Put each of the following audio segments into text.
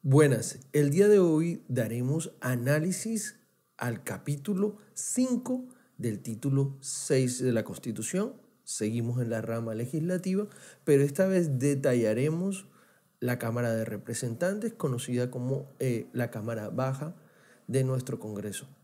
Buenas, el día de hoy daremos análisis al capítulo 5 del título 6 de la Constitución. Seguimos en la rama legislativa, pero esta vez detallaremos la Cámara de Representantes, conocida como la Cámara Baja de nuestro Congreso.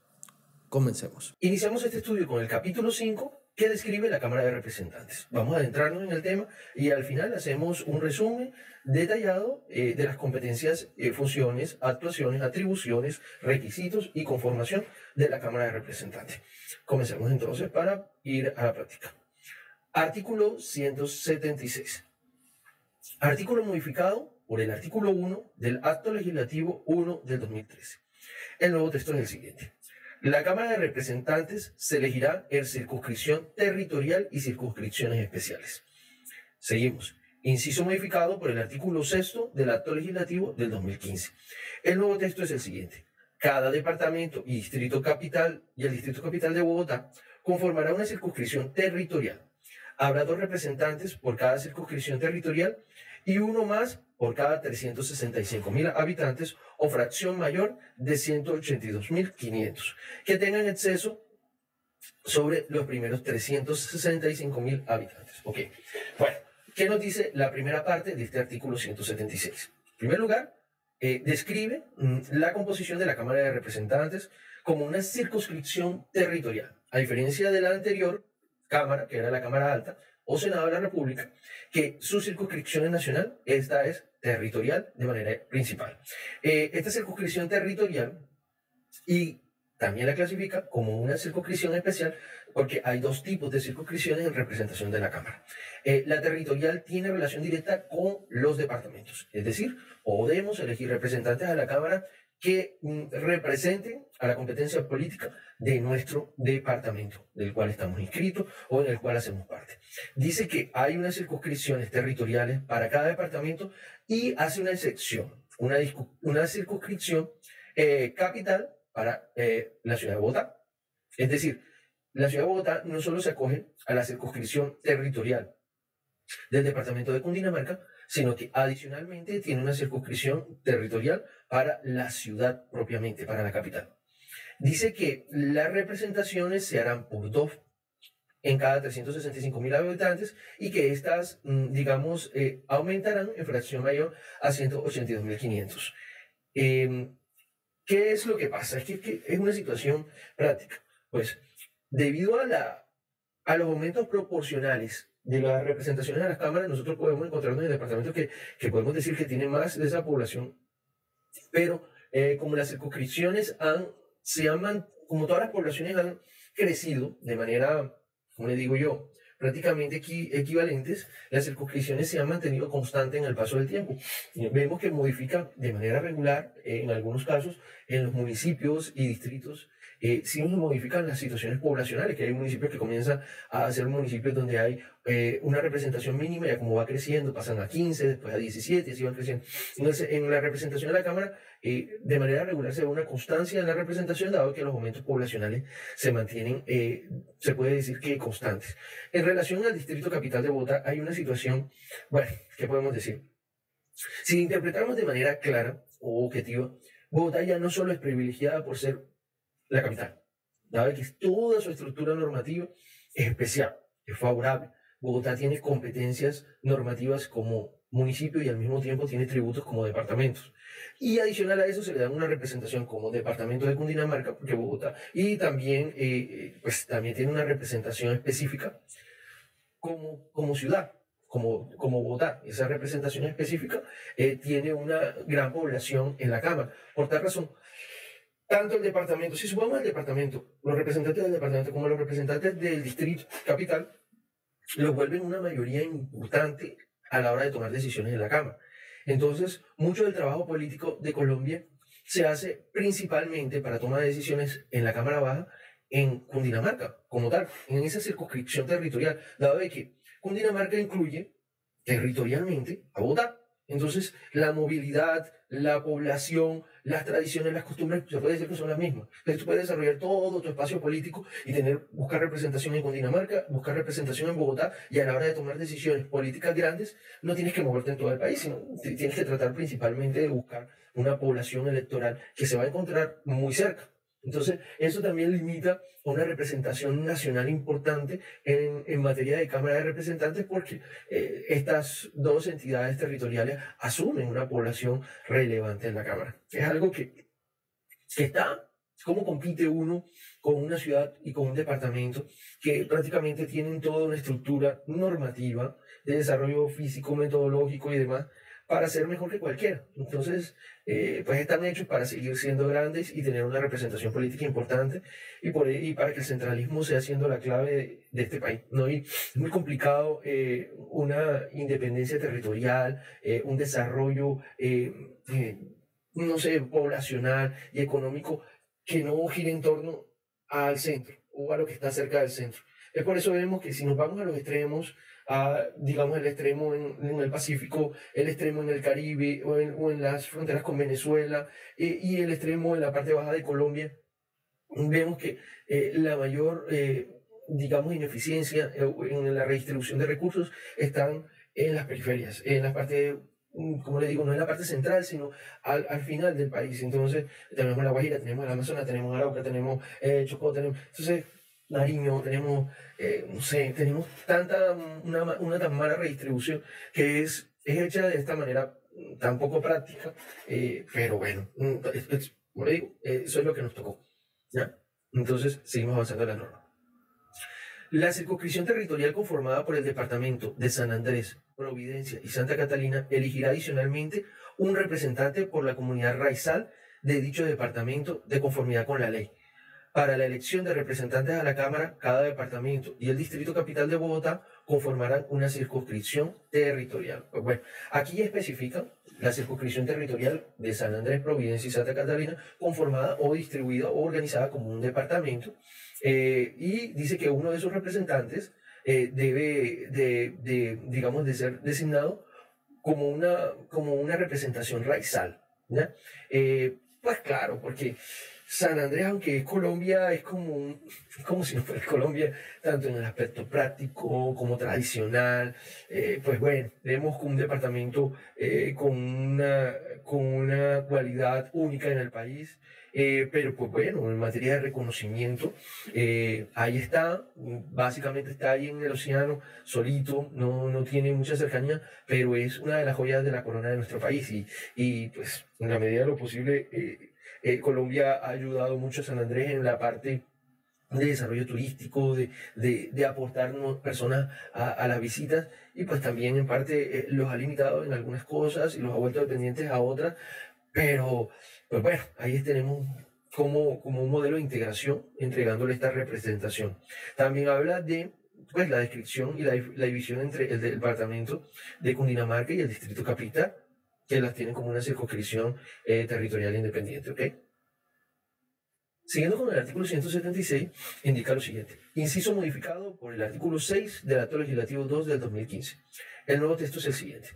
Comencemos. Iniciamos este estudio con el capítulo 5 que describe la Cámara de Representantes. Vamos a adentrarnos en el tema y al final hacemos un resumen detallado de las competencias, funciones, actuaciones, atribuciones, requisitos y conformación de la Cámara de Representantes. Comencemos entonces para ir a la práctica. Artículo 176. Artículo modificado por el artículo 1 del Acto Legislativo 1 del 2013. El nuevo texto es el siguiente. La Cámara de Representantes se elegirá en circunscripción territorial y circunscripciones especiales. Seguimos. Inciso modificado por el artículo 6 del Acto Legislativo del 2015. El nuevo texto es el siguiente. Cada departamento y distrito capital y el distrito capital de Bogotá conformará una circunscripción territorial. Habrá 2 representantes por cada circunscripción territorial y uno más por cada 365.000 habitantes o fracción mayor de 182.500, que tengan exceso sobre los primeros 365.000 habitantes. Ok, bueno, ¿qué nos dice la primera parte de este artículo 176? En primer lugar, describe la composición de la Cámara de Representantes como una circunscripción territorial, a diferencia de la anterior Cámara, que era la Cámara Alta, o Senado de la República, que su circunscripción es nacional, esta es territorial de manera principal. Esta circunscripción territorial y también la clasifica como una circunscripción especial porque hay 2 tipos de circunscripciones en representación de la Cámara. La territorial tiene relación directa con los departamentos, es decir, podemos elegir representantes a la Cámara que representen a la competencia política de nuestro departamento, del cual estamos inscritos o en el cual hacemos parte. Dice que hay unas circunscripciones territoriales para cada departamento y hace una excepción, una circunscripción capital para la ciudad de Bogotá. Es decir, la ciudad de Bogotá no solo se acoge a la circunscripción territorial del departamento de Cundinamarca, sino que adicionalmente tiene una circunscripción territorial para la ciudad propiamente, para la capital. Dice que las representaciones se harán por 2 en cada 365.000 habitantes y que estas, digamos, aumentarán en fracción mayor a 182.500. ¿Qué es lo que pasa? Es que es una situación práctica. Pues, debido a los aumentos proporcionales de las representaciones a las cámaras, nosotros podemos encontrarnos en departamentos que podemos decir que tienen más de esa población, pero como las circunscripciones como todas las poblaciones han crecido de manera, como le digo yo, prácticamente equivalentes, las circunscripciones se han mantenido constantes en el paso del tiempo. Y vemos que modifican de manera regular, en algunos casos, en los municipios y distritos, sí nos modifican las situaciones poblacionales, que hay municipios que comienzan a ser municipios donde hay una representación mínima, ya como va creciendo, pasan a 15, después a 17, y así van creciendo. Entonces, en la representación de la Cámara, de manera regular se ve una constancia en la representación, dado que los aumentos poblacionales se mantienen, se puede decir que constantes. En relación al Distrito Capital de Bogotá, hay una situación, bueno, ¿qué podemos decir? Si interpretamos de manera clara o objetiva, Bogotá ya no solo es privilegiada por ser la capital, dado que toda su estructura normativa es especial, es favorable. Bogotá tiene competencias normativas como municipio y al mismo tiempo tiene tributos como departamentos. Y adicional a eso se le da una representación como departamento de Cundinamarca, porque Bogotá, y también, pues, también tiene una representación específica como ciudad, como Bogotá. Esa representación específica tiene una gran población en la Cámara. Por tal razón, tanto el departamento, si sumamos el departamento, los representantes del departamento como los representantes del distrito capital, los vuelven una mayoría importante a la hora de tomar decisiones en la Cámara. Entonces, mucho del trabajo político de Colombia se hace principalmente para tomar decisiones en la Cámara Baja en Cundinamarca, como tal, en esa circunscripción territorial, dado de que Cundinamarca incluye territorialmente a Bogotá. Entonces, la movilidad, la población, las tradiciones, las costumbres, se puede decir que son las mismas. Entonces, tú puedes desarrollar todo tu espacio político y buscar representación en Cundinamarca, buscar representación en Bogotá, y a la hora de tomar decisiones políticas grandes, no tienes que moverte en todo el país, sino tienes que tratar principalmente de buscar una población electoral que se va a encontrar muy cerca. Entonces, eso también limita a una representación nacional importante en materia de Cámara de Representantes, porque estas dos entidades territoriales asumen una población relevante en la Cámara. Es algo que está, cómo compite uno con una ciudad y con un departamento que prácticamente tienen toda una estructura normativa de desarrollo físico, metodológico y demás, para ser mejor que cualquiera. Entonces, pues están hechos para seguir siendo grandes y tener una representación política importante, y para que el centralismo sea siendo la clave de este país, ¿no? Y es muy complicado una independencia territorial, un desarrollo, no sé, poblacional y económico que no gire en torno al centro o a lo que está cerca del centro. Es por eso vemos que si nos vamos a los extremos, digamos el extremo en el Pacífico, el extremo en el Caribe o en las fronteras con Venezuela, y el extremo en la parte baja de Colombia, vemos que la mayor, digamos, ineficiencia en la redistribución de recursos están en las periferias, en la parte, como le digo, no en la parte central, sino al final del país. Entonces, tenemos la Guajira, tenemos el Amazonas, tenemos Arauca, tenemos Chocó, tenemos... Entonces, Nariño, tenemos, no sé, tenemos una tan mala redistribución que es hecha de esta manera tan poco práctica, pero bueno, como le digo, eso es lo que nos tocó, ¿ya? Entonces, seguimos avanzando en la norma. La circunscripción territorial conformada por el departamento de San Andrés, Providencia y Santa Catalina elegirá adicionalmente un representante por la comunidad raizal de dicho departamento de conformidad con la ley. Para la elección de representantes a la Cámara, cada departamento y el Distrito Capital de Bogotá conformarán una circunscripción territorial. Pues bueno, aquí especifican la circunscripción territorial de San Andrés, Providencia y Santa Catalina, conformada o distribuida o organizada como un departamento, y dice que uno de sus representantes debe digamos, de ser designado como una representación raizal, ¿ya? Pues claro, porque San Andrés, aunque es Colombia, es como si no fuera Colombia, tanto en el aspecto práctico como tradicional. Pues bueno, vemos un departamento con una cualidad única en el país, pero pues bueno, en materia de reconocimiento, ahí está, básicamente está ahí en el océano, solito, no tiene mucha cercanía, pero es una de las joyas de la corona de nuestro país, y pues en la medida de lo posible, Colombia ha ayudado mucho a San Andrés en la parte de desarrollo turístico, de aportar personas a las visitas, y pues también en parte los ha limitado en algunas cosas y los ha vuelto dependientes a otras, pero pues bueno, ahí tenemos como un modelo de integración entregándole esta representación. También habla de pues, la descripción y la división entre el departamento de Cundinamarca y el Distrito Capital, que las tienen como una circunscripción territorial independiente, ¿ok? Siguiendo con el artículo 176, indica lo siguiente. Inciso modificado por el artículo 6 del Acto Legislativo 2 del 2015. El nuevo texto es el siguiente.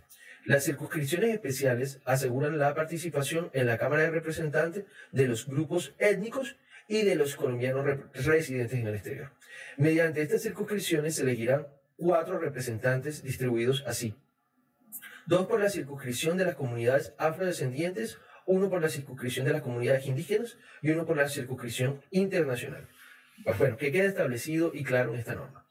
Las circunscripciones especiales aseguran la participación en la Cámara de Representantes de los grupos étnicos y de los colombianos residentes en el exterior. Mediante estas circunscripciones se elegirán 4 representantes distribuidos así: 2 por la circunscripción de las comunidades afrodescendientes, 1 por la circunscripción de las comunidades indígenas y 1 por la circunscripción internacional. Pues bueno, que queda establecido y claro en esta norma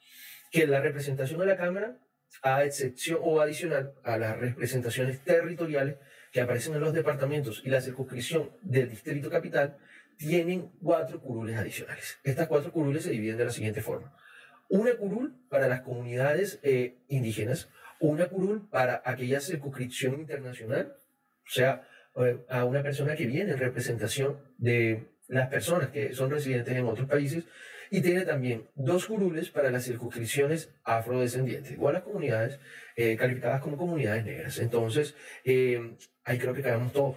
que la representación a la Cámara, a excepción o adicional a las representaciones territoriales que aparecen en los departamentos y la circunscripción del Distrito Capital, tienen 4 curules adicionales. Estas 4 curules se dividen de la siguiente forma: una curul para las comunidades indígenas, una curul para aquella circunscripción internacional, o sea, a una persona que viene en representación de las personas que son residentes en otros países, y tiene también 2 curules para las circunscripciones afrodescendientes, o a las comunidades calificadas como comunidades negras. Entonces, ahí creo que quedamos todos,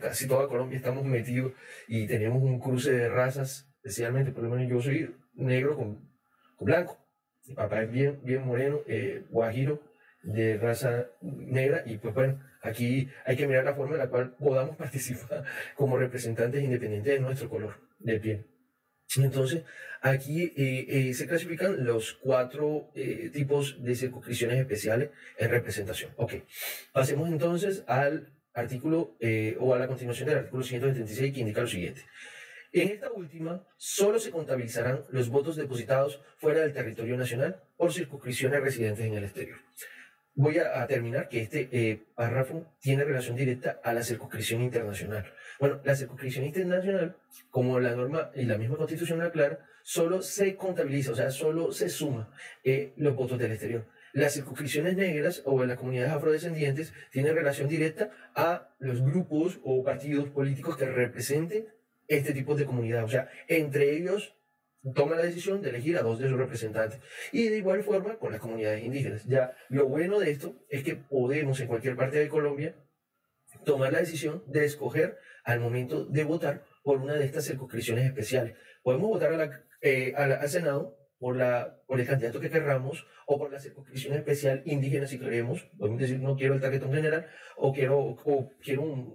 casi toda Colombia estamos metidos y tenemos un cruce de razas, especialmente, por lo menos yo soy negro con blanco. Mi papá es bien moreno, guajiro, de raza negra y pues bueno, aquí hay que mirar la forma en la cual podamos participar como representantes independientes de nuestro color de piel. Entonces, aquí se clasifican los 4 tipos de circunscripciones especiales en representación. Ok, pasemos entonces al artículo o a la continuación del artículo 176 que indica lo siguiente. En esta última, solo se contabilizarán los votos depositados fuera del territorio nacional por circunscripciones residentes en el exterior. Voy a terminar que este párrafo tiene relación directa a la circunscripción internacional. Bueno, la circunscripción internacional, como la norma y la misma constitución la aclara, solo se contabiliza, o sea, solo se suma los votos del exterior. Las circunscripciones negras o las comunidades afrodescendientes tienen relación directa a los grupos o partidos políticos que representen este tipo de comunidad. O sea, entre ellos toma la decisión de elegir a 2 de sus representantes. Y de igual forma con las comunidades indígenas. Ya, lo bueno de esto es que podemos en cualquier parte de Colombia tomar la decisión de escoger al momento de votar por una de estas circunscripciones especiales. Podemos votar al Senado por el candidato que querramos o por la circunscripción especial indígena si queremos. Podemos decir no quiero el tarjetón general o quiero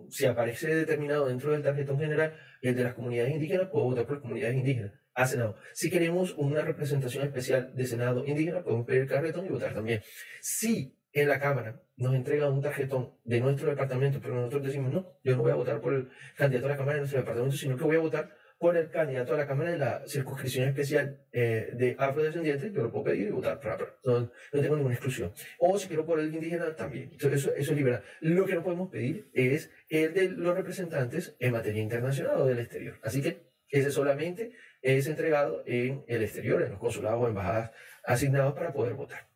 si aparece determinado dentro del tarjetón general el de las comunidades indígenas, puedo votar por las comunidades indígenas a Senado. Si queremos una representación especial de Senado indígena, podemos pedir el tarjetón y votar también. Si en la Cámara nos entregan un tarjetón de nuestro departamento, pero nosotros decimos, no, yo no voy a votar por el candidato a la Cámara de nuestro departamento, sino que voy a votar por el candidato a la Cámara de la circunscripción especial de afrodescendientes, yo lo puedo pedir y votar. No tengo ninguna exclusión. O si quiero por el indígena, también. Eso es liberal. Lo que no podemos pedir es el de los representantes en materia internacional o del exterior. Así que ese solamente es entregado en el exterior, en los consulados o embajadas asignados para poder votar.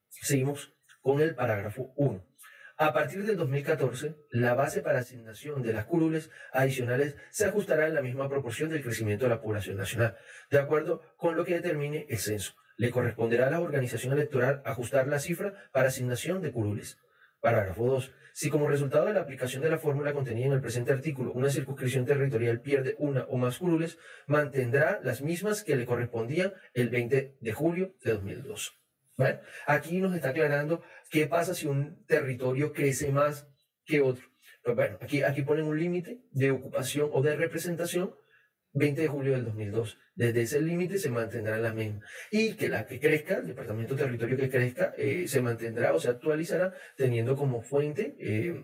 Seguimos con el parágrafo 1. A partir del 2014, la base para asignación de las curules adicionales se ajustará en la misma proporción del crecimiento de la población nacional, de acuerdo con lo que determine el censo. Le corresponderá a la organización electoral ajustar la cifra para asignación de curules. Parágrafo 2. Si como resultado de la aplicación de la fórmula contenida en el presente artículo una circunscripción territorial pierde una o más curules, mantendrá las mismas que le correspondían el 20 de julio de 2002. ¿Vale? Aquí nos está aclarando qué pasa si un territorio crece más que otro. Pues bueno, aquí ponen un límite de ocupación o de representación 20 de julio del 2002. Desde ese límite se mantendrán las mismas. Y que la que crezca, el departamento territorio que crezca, se mantendrá o se actualizará teniendo como fuente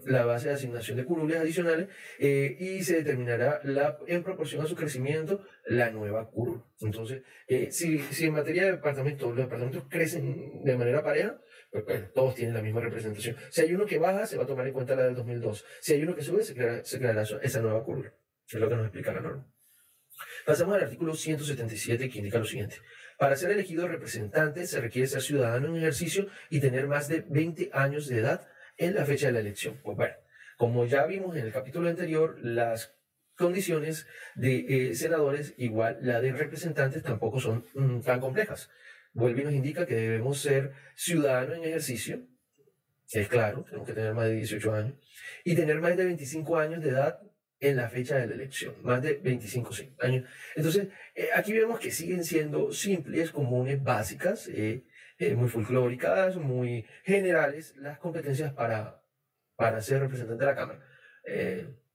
la base de asignación de curules adicionales y se determinará en proporción a su crecimiento la nueva curul. Entonces, si en materia de departamentos, los departamentos crecen de manera pareja, pues bueno, todos tienen la misma representación. Si hay uno que baja, se va a tomar en cuenta la del 2002. Si hay uno que sube, se creará esa nueva curul. Es lo que nos explica la norma. Pasamos al artículo 177 que indica lo siguiente. Para ser elegido representante se requiere ser ciudadano en ejercicio y tener más de 20 años de edad en la fecha de la elección. Pues bueno, como ya vimos en el capítulo anterior, las condiciones de senadores igual la de representantes tampoco son tan complejas. Vuelve y nos indica que debemos ser ciudadano en ejercicio, es claro, tenemos que tener más de 18 años, y tener más de 25 años de edad en la fecha de la elección, más de 25 años. Entonces, aquí vemos que siguen siendo simples, comunes, básicas, muy folclóricas, muy generales, las competencias para ser representante de la Cámara.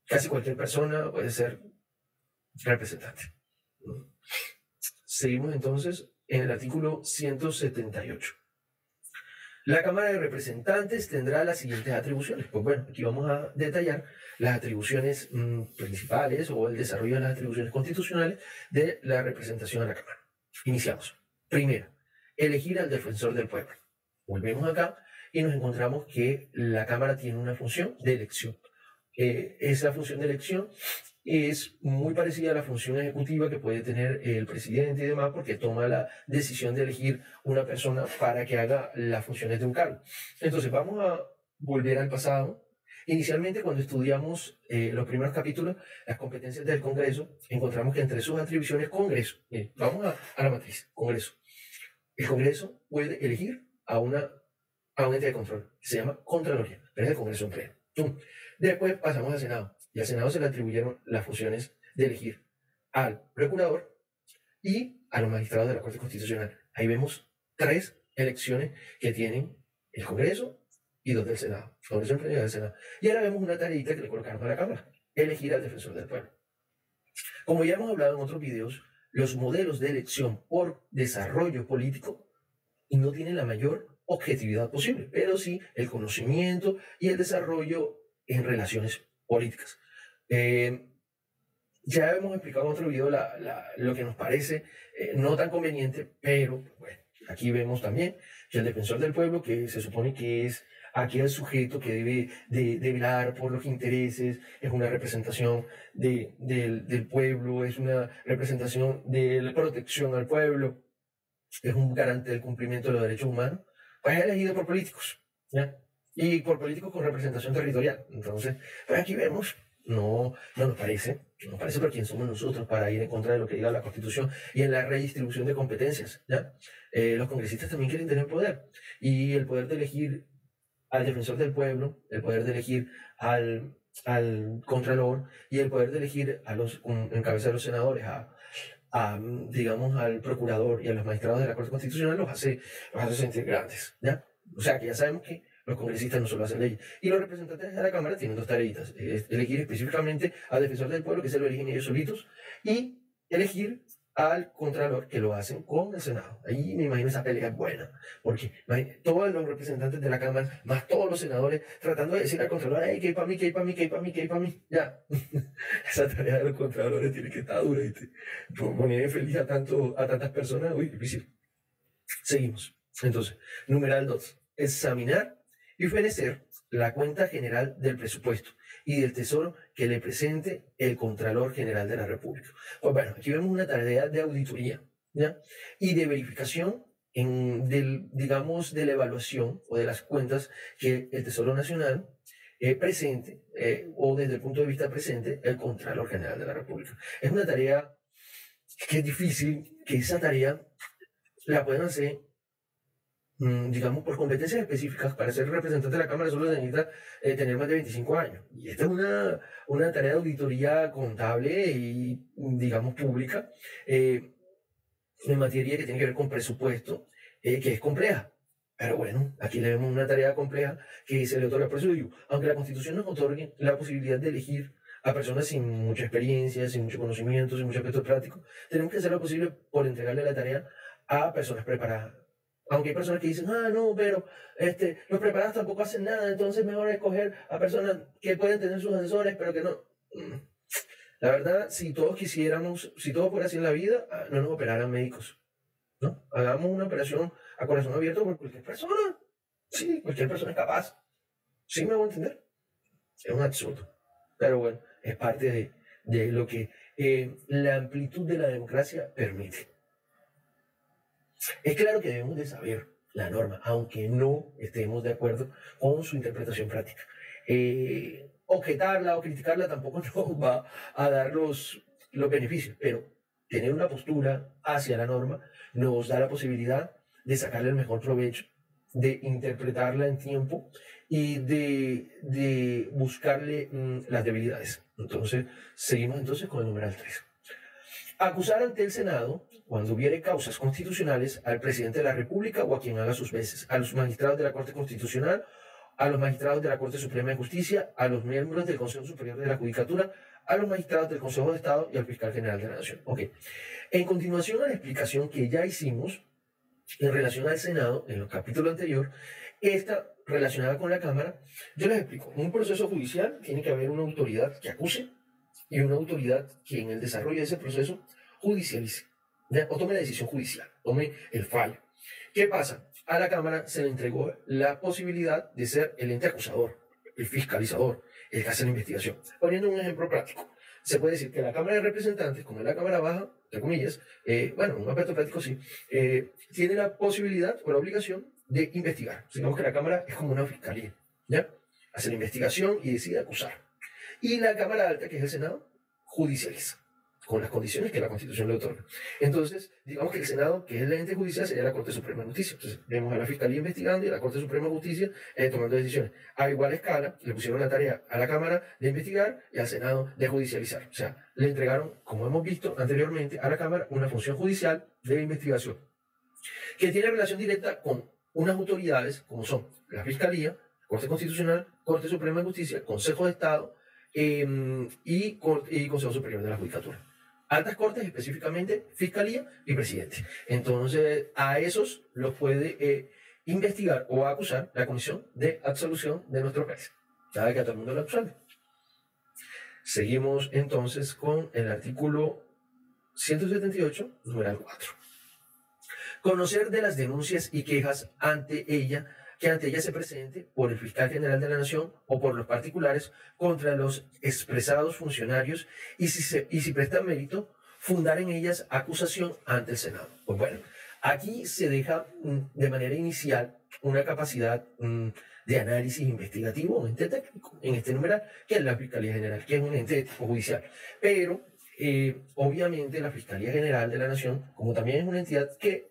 Casi cualquier persona puede ser representante. Seguimos entonces en el artículo 178. La Cámara de Representantes tendrá las siguientes atribuciones. Pues bueno, aquí vamos a detallar las atribuciones principales o el desarrollo de las atribuciones constitucionales de la representación a la Cámara. Iniciamos. Primero, elegir al defensor del pueblo. Volvemos acá y nos encontramos que la Cámara tiene una función de elección. Esa función de elección es muy parecida a la función ejecutiva que puede tener el presidente y demás, porque toma la decisión de elegir una persona para que haga las funciones de un cargo. Entonces vamos a volver al pasado. Inicialmente, cuando estudiamos los primeros capítulos, las competencias del Congreso, encontramos que entre sus atribuciones, Congreso, vamos a la matriz, Congreso. El Congreso puede elegir a un ente de control, que se llama Contraloría, pero es el Congreso en pleno. Después pasamos al Senado, y al Senado se le atribuyeron las funciones de elegir al procurador y a los magistrados de la Corte Constitucional. Ahí vemos 3 elecciones que tienen el Congreso y 2 del Senado. Congreso Supremo y 2 del Senado. Y ahora vemos una tareita que le colocaron a la Cámara, elegir al defensor del pueblo. Como ya hemos hablado en otros videos, los modelos de elección por desarrollo político no tienen la mayor objetividad posible, pero sí el conocimiento y el desarrollo en relaciones políticas. Ya hemos explicado en otro video lo que nos parece no tan conveniente, pero bueno, aquí vemos también que el defensor del pueblo, que se supone que es aquel sujeto que debe de velar por los intereses, es una representación del pueblo, es una representación de la protección al pueblo, es un garante del cumplimiento de los derechos humanos, pues es elegido por políticos, ¿ya? Y por políticos con representación territorial. Entonces, pues aquí vemos, no nos parece por quién somos nosotros para ir en contra de lo que diga la Constitución y en la redistribución de competencias, ¿ya? Los congresistas también quieren tener poder, y el poder de elegir al defensor del pueblo, el poder de elegir al contralor y el poder de elegir en cabeza de los senadores digamos, al procurador y a los magistrados de la Corte Constitucional los hace sentir grandes, ¿ya? O sea, que ya sabemos que los congresistas no solo hacen leyes. Y los representantes de la Cámara tienen 2 tareitas: elegir específicamente al defensor del pueblo, que se lo eligen ellos solitos, y elegir al contralor, que lo hacen con el Senado. Ahí me imagino esa pelea es buena, porque todos los representantes de la Cámara, más todos los senadores, tratando de decir al contralor, hey, que hay para mí, que hay para mí, que hay para mí, que hay para mí. Ya, esa tarea de los contralores tiene que estar dura, ¿viste? Poner feliz a tantas personas, uy, difícil. Seguimos. Entonces, numeral 2, examinar y ofrecer la cuenta general del presupuesto y del tesoro que le presente el Contralor General de la República. Pues bueno, aquí vemos una tarea de auditoría, ¿ya? Y de verificación digamos, de la evaluación o de las cuentas que el Tesoro Nacional presente, o desde el punto de vista presente, el Contralor General de la República. Es una tarea que es difícil, que esa tarea la pueden hacer, digamos, por competencias específicas. Para ser representante de la Cámara solo se necesita tener más de 25 años. Y esta es una tarea de auditoría contable y, digamos, pública, en materia que tiene que ver con presupuesto, que es compleja. Pero bueno, aquí le vemos una tarea compleja que se le otorga. Por eso digo, aunque la Constitución nos otorgue la posibilidad de elegir a personas sin mucha experiencia, sin mucho conocimiento, sin mucho aspecto práctico, tenemos que hacer lo posible por entregarle la tarea a personas preparadas. Aunque hay personas que dicen, no, pero los preparados tampoco hacen nada, entonces mejor escoger a personas que pueden tener sus asesores, pero que no. La verdad, si todos fuera así en la vida, no nos operaran médicos, ¿no? Hagamos una operación a corazón abierto por cualquier persona. Sí, cualquier persona es capaz. ¿Sí me voy a entender? Es un absurdo. Pero bueno, es parte de lo que la amplitud de la democracia permite. Es claro que debemos de saber la norma, aunque no estemos de acuerdo con su interpretación práctica. Objetarla o criticarla tampoco nos va a dar los beneficios, pero tener una postura hacia la norma nos da la posibilidad de sacarle el mejor provecho, de interpretarla en tiempo y de buscarle las debilidades. Entonces, seguimos entonces con el numeral 3. Acusar ante el Senado, cuando hubiere causas constitucionales, al presidente de la República o a quien haga sus veces, a los magistrados de la Corte Constitucional, a los magistrados de la Corte Suprema de Justicia, a los miembros del Consejo Superior de la Judicatura, a los magistrados del Consejo de Estado y al fiscal general de la Nación. Ok. En continuación a la explicación que ya hicimos en relación al Senado, en el capítulo anterior, esta relacionada con la Cámara, yo les explico. En un proceso judicial tiene que haber una autoridad que acuse y una autoridad que en el desarrollo de ese proceso judicialice, ¿ya? O tome la decisión judicial, tome el fallo. ¿Qué pasa? A la Cámara se le entregó la posibilidad de ser el ente acusador, el fiscalizador, el que hace la investigación. Poniendo un ejemplo práctico, se puede decir que la Cámara de Representantes, como es la Cámara Baja, entre comillas, un aspecto práctico sí, tiene la posibilidad o la obligación de investigar. Digamos que la Cámara es como una fiscalía, ¿ya? Hace la investigación y decide acusar. Y la Cámara Alta, que es el Senado, judicializa, con las condiciones que la Constitución le otorga. Entonces, digamos que el Senado, que es el ente judicial, sería la Corte Suprema de Justicia. Entonces, vemos a la Fiscalía investigando y a la Corte Suprema de Justicia tomando decisiones. A igual escala, le pusieron la tarea a la Cámara de investigar y al Senado de judicializar. O sea, le entregaron, como hemos visto anteriormente, a la Cámara una función judicial de investigación, que tiene relación directa con unas autoridades, como son la Fiscalía, Corte Constitucional, Corte Suprema de Justicia, Consejo de Estado y Consejo Superior de la Judicatura. Altas Cortes, específicamente Fiscalía y Presidente. Entonces, a esos los puede investigar o acusar la Comisión de Absolución de nuestro país. Sabe que a todo el mundo lo absuelve. Seguimos entonces con el artículo 178, numeral 4. Conocer de las denuncias y quejas que ante ella se presente por el Fiscal General de la Nación o por los particulares contra los expresados funcionarios y si prestan mérito, fundar en ellas acusación ante el Senado. Pues bueno, aquí se deja de manera inicial una capacidad de análisis investigativo, un ente técnico en este numeral, que es la Fiscalía General, que es un ente judicial. Pero obviamente la Fiscalía General de la Nación, como también es una entidad que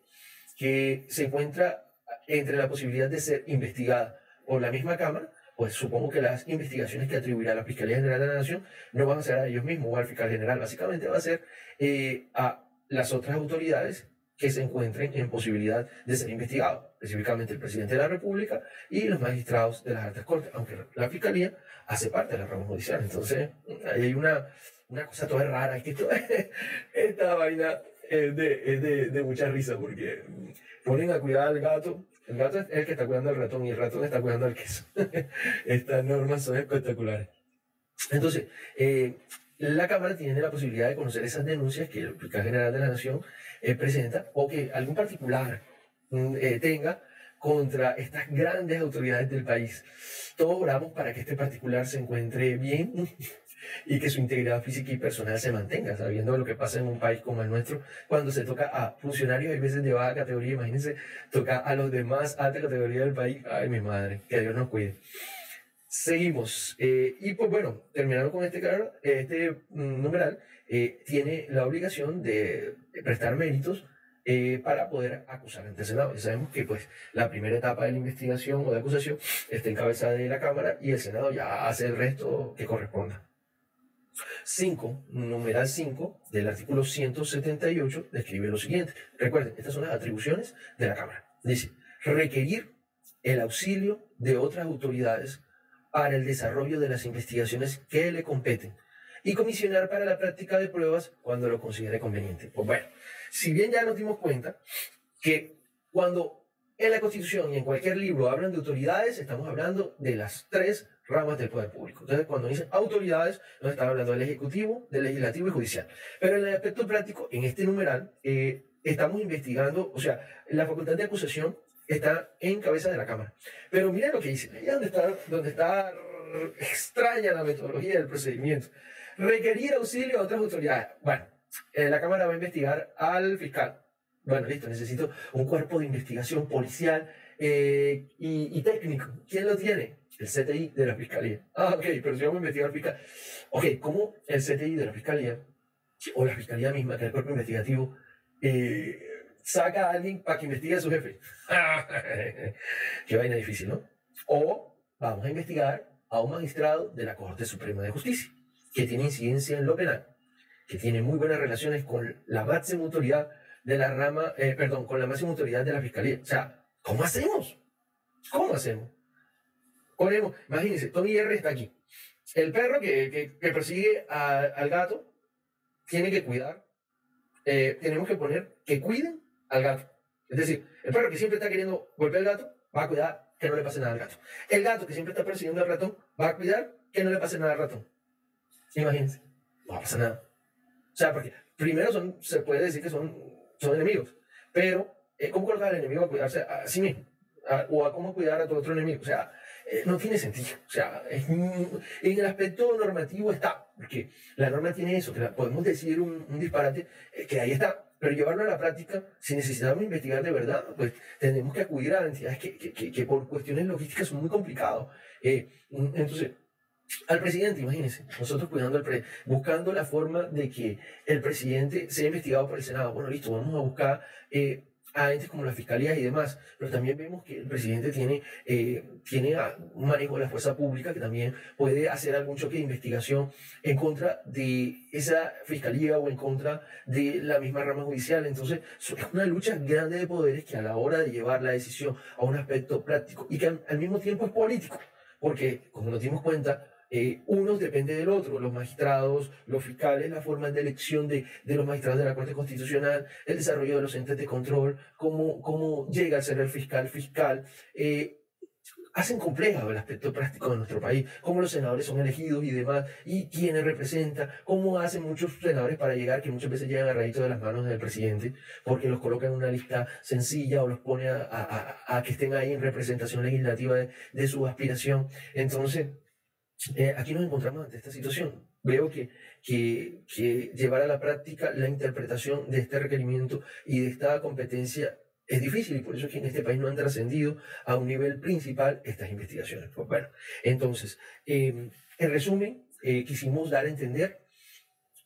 se encuentra entre la posibilidad de ser investigada por la misma Cámara, pues supongo que las investigaciones que atribuirá la Fiscalía General de la Nación no van a ser a ellos mismos o al fiscal general, básicamente va a ser a las otras autoridades que se encuentren en posibilidad de ser investigados, específicamente el presidente de la República y los magistrados de las altas cortes, aunque la Fiscalía hace parte de la rama judicial. Entonces, ahí hay una cosa toda rara, es que esta vaina es de mucha risa, porque ponen a cuidar al gato. El gato es el que está cuidando al ratón y el ratón está cuidando al queso. Estas normas son espectaculares. Entonces, la Cámara tiene la posibilidad de conocer esas denuncias que el Fiscal General de la Nación presenta o que algún particular tenga contra estas grandes autoridades del país. Todos oramos para que este particular se encuentre bien y que su integridad física y personal se mantenga, sabiendo lo que pasa en un país como el nuestro, cuando se toca a funcionarios, hay veces de baja categoría, imagínense, toca a los de más alta categoría del país. Ay, mi madre, que Dios nos cuide. Seguimos. Y pues bueno, terminando con este numeral, tiene la obligación de prestar méritos para poder acusar ante el Senado. Ya sabemos que pues la primera etapa de la investigación o de acusación está en cabeza de la Cámara y el Senado ya hace el resto que corresponda. 5, numeral 5 del artículo 178 describe lo siguiente. Recuerden, estas son las atribuciones de la Cámara. Dice, requerir el auxilio de otras autoridades para el desarrollo de las investigaciones que le competen y comisionar para la práctica de pruebas cuando lo considere conveniente. Pues bueno, si bien ya nos dimos cuenta que cuando en la Constitución y en cualquier libro hablan de autoridades, estamos hablando de las tres ramas del poder público. Entonces, cuando dicen autoridades, nos están hablando del Ejecutivo, del Legislativo y Judicial. Pero en el aspecto práctico, en este numeral, estamos investigando, o sea, la facultad de acusación está en cabeza de la Cámara. Pero miren lo que dice, ahí donde está extraña la metodología del procedimiento. Requerir auxilio a otras autoridades. Bueno, la Cámara va a investigar al fiscal. Bueno, listo, necesito un cuerpo de investigación policial y técnico. ¿Quién lo tiene? El CTI de la Fiscalía. Ah, ok, pero si vamos a investigar al fiscal. Ok, ¿cómo el CTI de la Fiscalía, o la Fiscalía misma, que es el cuerpo investigativo, saca a alguien para que investigue a su jefe? Qué vaina difícil, ¿no? O vamos a investigar a un magistrado de la Corte Suprema de Justicia, que tiene incidencia en lo penal, que tiene muy buenas relaciones con la máxima autoridad de la rama, con la máxima autoridad de la Fiscalía. O sea, ¿cómo hacemos? ¿Cómo hacemos? Ponemos, imagínense, Tommy R está aquí. El perro que persigue al gato tiene que cuidar. Tenemos que poner que cuiden al gato. Es decir, el perro que siempre está queriendo golpear al gato va a cuidar que no le pase nada al gato. El gato que siempre está persiguiendo al ratón va a cuidar que no le pase nada al ratón. Imagínense, no va a pasar nada. O sea, porque primero se puede decir que son enemigos, pero ¿cómo colocar al enemigo a cuidarse a sí mismo? O a cómo cuidar a tu otro enemigo. O sea, no tiene sentido. O sea, en el aspecto normativo está, porque la norma tiene eso, que podemos decir un disparate, que ahí está, pero llevarlo a la práctica, si necesitamos investigar de verdad, pues tenemos que acudir a entidades que por cuestiones logísticas son muy complicados. Entonces, al presidente, imagínense, nosotros buscando la forma de que el presidente sea investigado por el Senado. Bueno, listo, vamos a buscar a entes como las fiscalías y demás, pero también vemos que el presidente tiene un manejo de la fuerza pública que también puede hacer algún choque de investigación en contra de esa fiscalía o en contra de la misma rama judicial. Entonces, es una lucha grande de poderes que a la hora de llevar la decisión a un aspecto práctico y que al mismo tiempo es político, porque como nos dimos cuenta, unos depende del otro, los magistrados, los fiscales, la forma de elección de los magistrados de la Corte Constitucional, el desarrollo de los entes de control, cómo llega a ser el fiscal, hacen complejo el aspecto práctico de nuestro país, cómo los senadores son elegidos y demás, y quiénes representan, cómo hacen muchos senadores para llegar, que muchas veces llegan agarraditos de las manos del presidente, porque los coloca en una lista sencilla o los pone a que estén ahí en representación legislativa de su aspiración. Entonces, aquí nos encontramos ante esta situación. Veo que llevar a la práctica la interpretación de este requerimiento y de esta competencia es difícil, y por eso es que en este país no han trascendido a un nivel principal estas investigaciones. Pues bueno, entonces, en resumen, quisimos dar a entender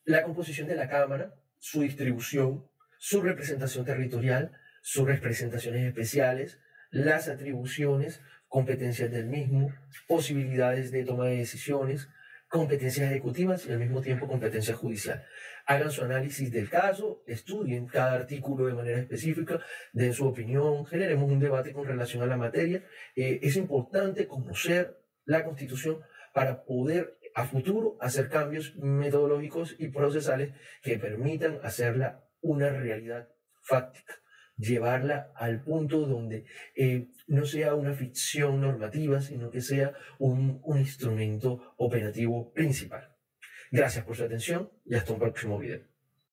la composición de la Cámara, su distribución, su representación territorial, sus representaciones especiales, las atribuciones, competencias del mismo, posibilidades de toma de decisiones, competencias ejecutivas y al mismo tiempo competencia judicial. Hagan su análisis del caso, estudien cada artículo de manera específica, den su opinión, generemos un debate con relación a la materia. Es importante conocer la Constitución para poder a futuro hacer cambios metodológicos y procesales que permitan hacerla una realidad fáctica, llevarla al punto donde no sea una ficción normativa, sino que sea un instrumento operativo principal. Gracias por su atención y hasta un próximo video.